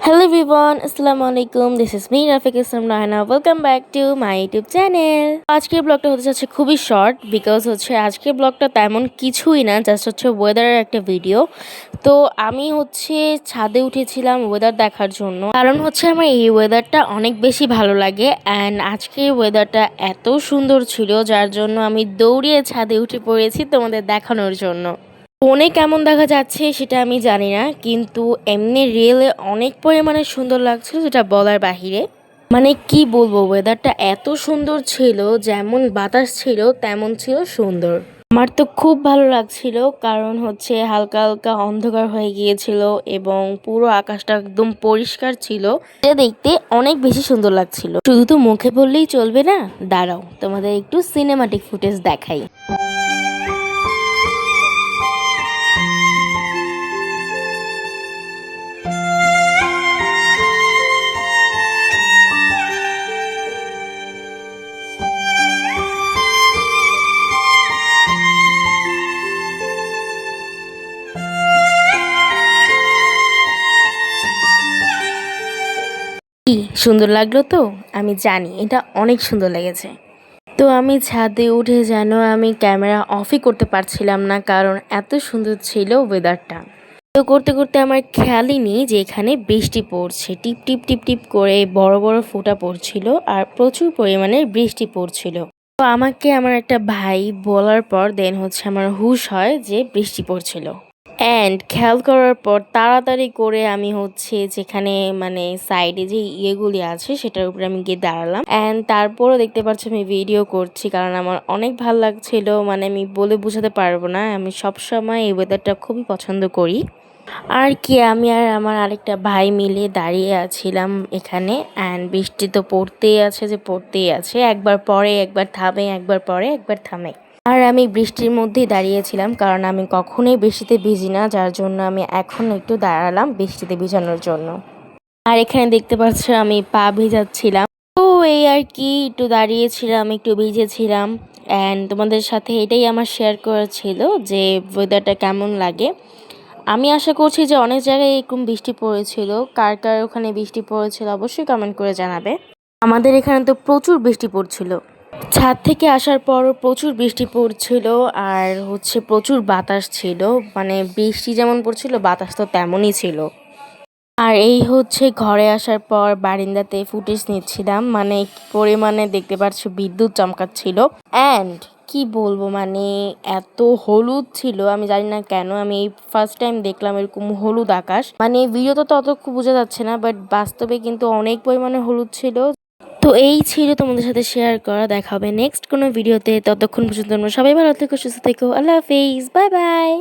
Hello everyone, Assalamu alaikum. This is me Rafiq Islam Rahana. Welcome back to my YouTube channel. আজকের ব্লগটা হতে যাচ্ছে খুবই short because আজকের ব্লগটা তেমন কিছুই না, জাস্ট ওয়েদারের একটা ভিডিও। তো আমি ছাদে উঠেছিলাম ওয়েদার দেখার জন্য, কারণ আমার এই ওয়েদারটা অনেক বেশি ভালো লাগে অ্যান্ড আজকের ওয়েদারটা এত সুন্দর ছিল যার জন্য আমি দৌড়িয়ে ছাদে উঠে পড়েছি তোমাদের দেখানোর জন্য। ফোনে কেমন দেখা যাচ্ছে সেটা আমি জানি না, কিন্তু এমনি রিয়েলে অনেক পরিমাণে সুন্দর লাগছিল, যেটা বলার বাহিরে। মানে কি বলবো, ওয়েদারটা এত সুন্দর ছিল, যেমন বাতাস ছিল তেমন ছিল সুন্দর। আমার তো খুব ভালো লাগছিল, কারণ হালকা হালকা অন্ধকার হয়ে গিয়েছিল এবং পুরো আকাশটা একদম পরিষ্কার ছিল, এটা দেখতে অনেক বেশি সুন্দর লাগছিল। শুধু তো মুখে বললেই চলবে না, দাঁড়াও তোমাদের একটু সিনেমাটিক ফুটেজ দেখাই। কি সুন্দর লাগলো তো, আমি জানি এটা অনেক সুন্দর লেগেছে। তো আমি ছাদে উঠে যেন আমি ক্যামেরা অফই করতে পারছিলাম না, কারণ এত সুন্দর ছিল ওয়েদারটা। তো করতে করতে আমার খেয়ালই নেই যে এখানে বৃষ্টি পড়ছে, টিপ টিপ টিপ টিপ করে বড় বড় ফোঁটা পড়ছিল আর প্রচুর পরিমাণে বৃষ্টি পড়ছিল। তো আমাকে আমার একটা ভাই বলার পর দেন আমার হুশ হয় যে বৃষ্টি পড়ছিল। অ্যান্ড খেয়াল করার পর তাড়াতাড়ি করে আমি যেখানে সাইডে যে ইয়েগুলি আছে সেটার উপরে আমি গিয়ে দাঁড়ালাম। অ্যান্ড তারপরও দেখতে পাচ্ছি আমি ভিডিও করছি, কারণ আমার অনেক ভালো লাগছিল। আমি বলে বোঝাতে পারবো না, আমি সবসময় এই ওয়েদারটা খুবই পছন্দ করি। আর কি, আমি আর আমার আরেকটা ভাই মিলে দাঁড়িয়ে আছিলাম এখানে। অ্যান্ড বৃষ্টি তো পড়তেই আছে, একবার পরে একবার থামে, একবার পরে একবার থামে। আর আমি বৃষ্টির মধ্যেই দাঁড়িয়েছিলাম, কারণ আমি কখনোই বৃষ্টিতে ভিজি না, যার জন্য আমি এখন একটু দাঁড়ালাম বৃষ্টিতে ভিজানোর জন্য। আর এখানে দেখতে পাচ্ছ আমি পা ভিজাচ্ছিলাম। তো এই আর কি, একটু দাঁড়িয়েছিলাম, একটু ভিজেছিলাম। অ্যান্ড তোমাদের সাথে এটাই আমার শেয়ার করা ছিল যে ওয়েদারটা কেমন লাগে। আমি আশা করছি যে অনেক জায়গায় এরকম বৃষ্টি পড়েছিল। কার কার ওখানে বৃষ্টি পড়েছিল অবশ্যই কমেন্ট করে জানাবে। আমাদের এখানে তো প্রচুর বৃষ্টি পড়ছিল। ছাদ থেকে আসার পরও প্রচুর বৃষ্টি পড়ছিল আর প্রচুর বাতাস ছিল। বৃষ্টি যেমন পড়ছিল বাতাস তো তেমনই ছিল। আর এই ঘরে আসার পর বারান্দাতে ফুটেজ নিচ্ছিলাম, কি পরিমাণে দেখতে পাচ্ছ বিদ্যুৎ চমকাচ্ছিল। অ্যান্ড কি বলবো, এত হলুদ ছিল, আমি জানি না কেন আমি এই ফার্স্ট টাইম দেখলাম এরকম হলুদ আকাশ। ভিডিওতে তো অত খুব বোঝা যাচ্ছে না, বাট বাস্তবে কিন্তু অনেক পরিমাণে হলুদ ছিল। তো এই ছিল তোমাদের সাথে শেয়ার করা। দেখা হবে নেক্সট কোনো ভিডিওতে, ততক্ষণ পর্যন্ত তোমরা সবাই ভালো থেকো, সুস্থ থেকো। আল্লাহ হাফেজ, বাই বাই।